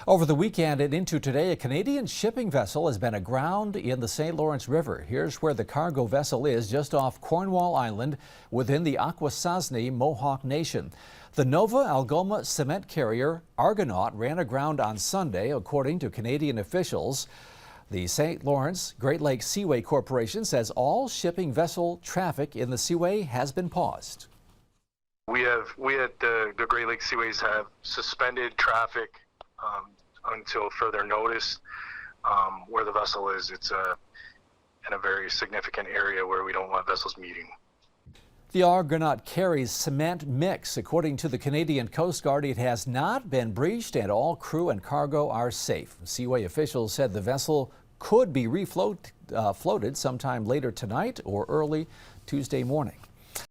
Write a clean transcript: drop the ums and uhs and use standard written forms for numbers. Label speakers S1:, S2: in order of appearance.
S1: Over the weekend and into today, a Canadian shipping vessel has been aground in the St. Lawrence River. Here's where the cargo vessel is, just off Cornwall Island within the Akwesasne Mohawk Nation. The Nova Algoma cement carrier Argonaut ran aground on Sunday, according to Canadian officials. The St. Lawrence Great Lakes Seaway Corporation says all shipping vessel traffic in the seaway has been paused.
S2: We at the Great Lakes Seaways have suspended traffic until further notice. Where the vessel is, it's in a very significant area where we don't want vessels meeting.
S1: The Argonaut carries cement mix. According to the Canadian Coast Guard, it has not been breached and all crew and cargo are safe. Seaway officials said the vessel could be floated sometime later tonight or early Tuesday morning.